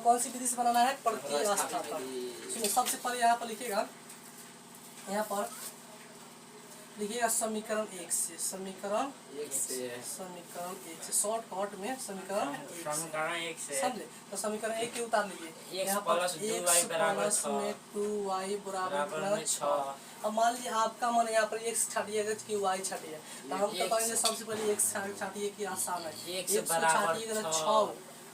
कौन सी विधि से बनाना है? प्रतिस्थापन। सुनिए सबसे पहले यहाँ पर लिखिएगा, यहाँ पर लिखिएगा समीकरण 1 से, समीकरण 1 से शॉर्टकट में समीकरण 1 से समझे। तो समीकरण 1 के उतार लीजिए, यहाँ पर x प्लस में 2y बराबर 6। अब मान लीजिए आपका मन यहाँ पर x छाटिएगा कि y छाटिए, तो हम तो कहेंगे सबसे पहले x छाटिए कि आसान है, x छाटिएगा 6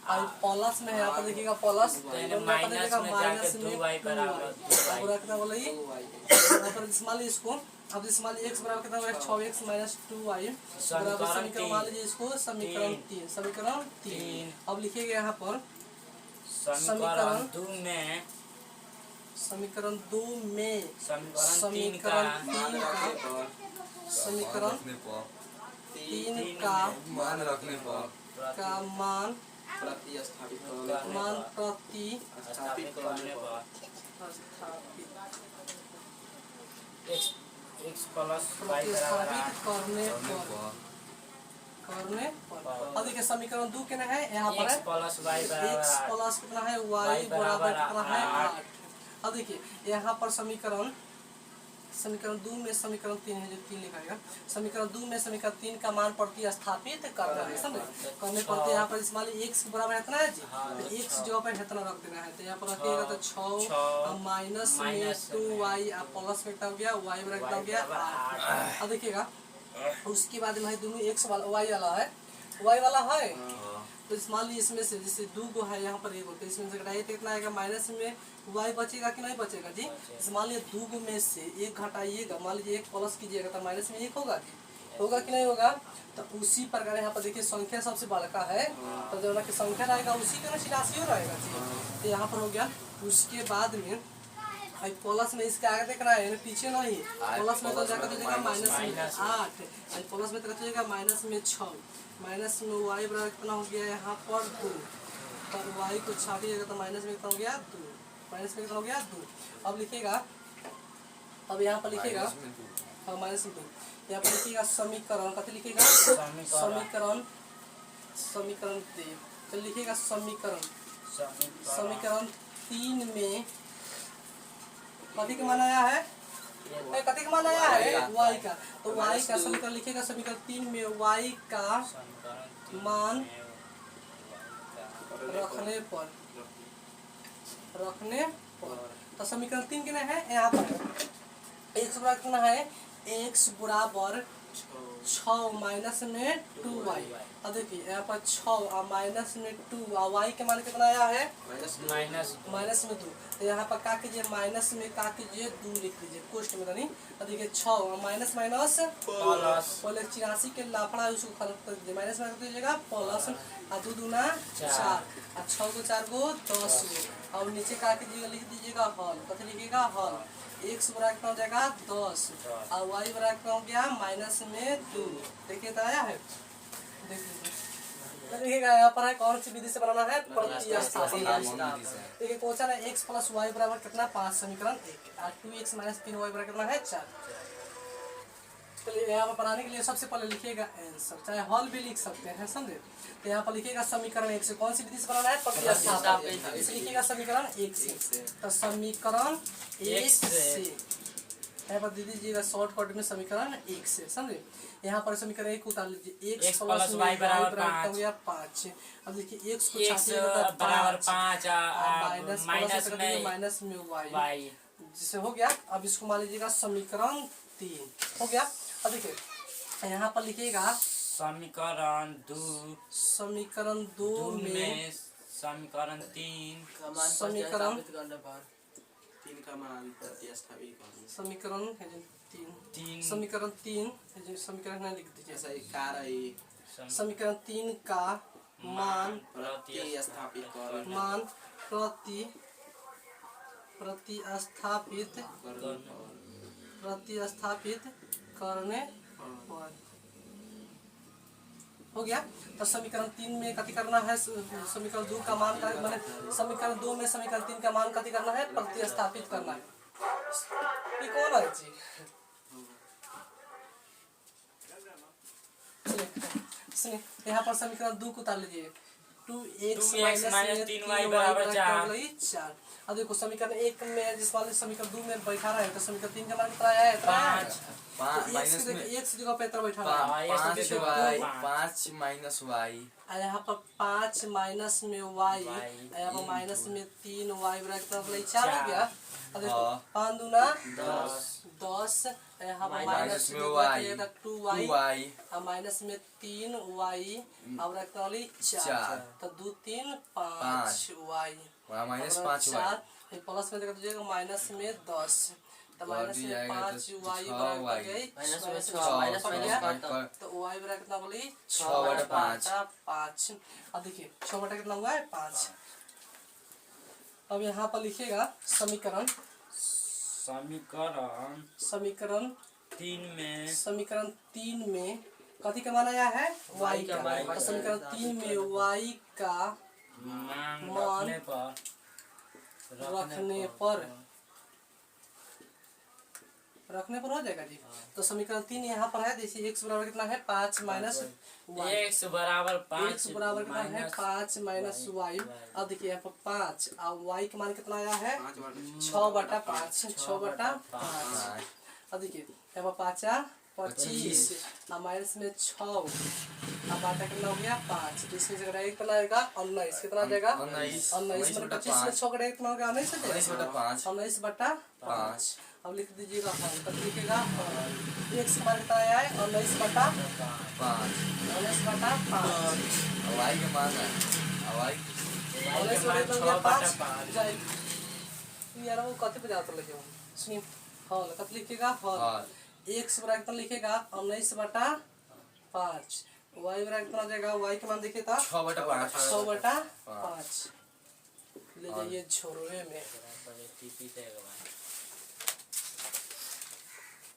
और प्लस में यहाँ पर देखिएगा प्लस माइनस में 2y बराबर कितना बोला ये यहाँ पर मान लीजिए इसको, अब इस मान लीजिए x बराबर कितना होगा 6x माइनस 2y बराबर समीकरण मान लीजिए इसको समीकरण 3। अब लिखिएगा यहाँ पर समीकरण 2 में समीकरण 3 का मान रखने पर मान प्रतिस्थापित करने पर अब देखिए समीकरण 2 कितना है, यहाँ पर x प्लस कितना है y बराबर कितना है 8। अब देखिए यहाँ पर समीकरण 2 में समीकरण 3 है जो 3 लिखा है, समीकरण 2 में समीकरण 3 का मान प्रतिस्थापित करना है समझे। करने पर यहाँ पर मान लीजिए x बराबर इतना है जी, तो x जगह पर इतना रख देना है, तो यहाँ पर रखिएगा तो 6 माइनस में 2y प्लस में कितना हो गया y बराबर कितना हो गया 8। अब देखिएगा उसके बाद में दोनों x वाला y वाला है, तो मान लीजिए इसमें से जैसे 2 गो है यहाँ पर 1 तो इसमें से घटाइए तो कितना आएगा माइनस में y बचेगा कि नहीं बचेगा जी। मान लीजिए 2 गो में से 1 घटाइएगा, मान लीजिए 1 प्लस कीजिएगा तो माइनस में 1 होगा कि नहीं होगा। तो उसी प्रकार यहाँ पर देखिए संख्या सबसे बड़का है, तो जो कि संख्या रहेगा उसी का राशि हो रहेगा जी। तो यहाँ पर हो गया, उसके बाद में प्लस में इसके आगे देखना है पीछे नहीं, प्लस में तो जाकर जाएगा माइनस में 8, प्लस में तो जाएगा माइनस में 6, माइनस में y बराबर कितना हो गया यहाँ पर 2, पर y को छाटिएगा तो माइनस में कितना हो गया 2, माइनस में कितना हो गया 2। अब लिखिएगा, अब यहाँ पर लिखिएगा हाँ माइनस में 2, यहाँ पर लिखिएगा समीकरण कथी लिखिएगा समीकरण तो लिखिएगा समीकरण 3 में कथी का मान आया है, कथी का मान आया है y का, तो y का समीकरण लिखेगा समीकरण 3 में y का मान रखने पर तो समीकरण 3 कितना है यहाँ पर x बराबर कितना है, x बराबर 6 माइनस में 2y। अब देखिए यहाँ पर 6 और माइनस में 2 और y के मान कितना आया है माइनस में 2, तो यहाँ पर का कीजिए माइनस में का कीजिए 2 लिख लीजिए कोष्ट में नहीं। अब देखिए 6 और माइनस पहले 84 के लाफड़ा उसको खत्म कर दीजिए, माइनस में कर दीजिएगा प्लस और 2 दूना 4 और 6 को 4 को 10 को, और नीचे का कीजिएगा लिख दीजिएगा हल, कथी लिखिएगा हल x बराबर कितना हो जाएगा 10 और y बराबर कितना हो गया माइनस में 2। देखिए तो आया है, देखिएगा यहाँ पर है कौन सी विधि से बनाना है प्रतिस्थापन। देखिए क्वेश्चन है x प्लस वाई बराबर कितना 5 समीकरण 1 और 2x माइनस 3y बराबर कितना है 4। चलिए यहाँ पर बनाने के लिए सबसे पहले लिखिएगा आंसर, चाहे हल भी लिख सकते हैं समझे। तो यहाँ पर लिखिएगा समीकरण 1 से कौन सी विधि से बनाना है प्रतिस्थापन, इसे लिखिएगा समीकरण 1 से, तो समीकरण 1 से यहाँ पर दे दीजिएगा शॉर्टकट में समीकरण 1 से समझे। यहाँ पर समीकरण 1 उतार लीजिए, x प्लस y बराबर 5। अब देखिए x को छाटिएगा बराबर 5 माइनस में y जिसे हो गया। अब इसको मान लीजिएगा समीकरण 3 हो गया। अब देखिए यहाँ पर लिखिएगा समीकरण 2 में समीकरण 3 समीकरण 3 का मान प्रतिस्थापित करना, समीकरण 3 समीकरण नहीं लिख दीजिए ऐसा एक कार है समीकरण 3 का मान प्रतिस्थापित करना, मान प्रतिस्थापित करने पर हो गया। तो समीकरण 3 में कथी करना है, समीकरण 2 का मान माने समीकरण 2 में समीकरण 3 का मान कथी करना है प्रतिस्थापित करना है। ये कौन है जी, सुनिए यहाँ पर समीकरण 2 को उतार लीजिए, 2x 2x minus -3y 3y बराबर बराबर 4। 4। अब देखो समीकरण 1 में जिस वाले समीकरण 2 में बैठा रहा है तो समीकरण 3 का मान कितना आया है? 5। माइनस में एक से जगह पे इतना बैठा पा- रहा है। पाँच देखो, वाई, पाँच। 5 माइनस वाई, और यहाँ पर 5 माइनस में y, यहाँ पर into माइनस में 3y बराबर कितना हो गया? 4 हो गया। अब देखो हाँ। 5 दूना 10 यहाँ पर माइनस माइनस में में y, 2y 2y, और माइनस में 3y और कितना होली? 4। चार। तो 2 3 5 y वहाँ माइनस और 5 वाई, 4 प्लस में देखो तुझे माइनस में 10 तो माइनस भी में आएगा 5 तो y 6 बराबर y, गई माइनस में 6 छः, माइनस छः, माइनस छः, काट तो y बराबर कितना बोली? 6/5। 5। अब देखिए 6 बटा कितना हुआ है? 5। अब यहाँ पर लिखिएगा समीकरण समीकरण 3 में कथी का मान आया है? y का का। मान। और समीकरण 3 में y का मान मान रखने पर हो जाएगा जी। तो समीकरण 3 यहाँ पर है, जैसे x बराबर कितना है? 5 माइनस y। x बराबर 5 x बराबर कितना है? 5 माइनस y। अब देखिए यहाँ पर 5 और y का मान कितना आया है? 6/5। 6/5। अब देखिए यहाँ पर 5 25 और माइनस में 6 और बाटा कितना हो गया? 5। तो इसमें जगह कितना आएगा? 19। कितना आ जाएगा? 19 19 मतलब 25 में 6 का कितना हो गया? 19 हो जाएगा। 19/5। अब लिख दीजिएगा हल। तब लिखिएगा x का मान कितना आया है? 19/5। 19/5 वाई के मान है, वाई 19/5 यार वो कथी पे जाता लगे सुनिए हल। कब लिखिएगा हल? हाँ, x बराबर कितना लिखेगा? 19/5। y बराबर कितना आ जाएगा? y का मान देखिए था 6/5, 6/5। ले जाइए छोरोए में।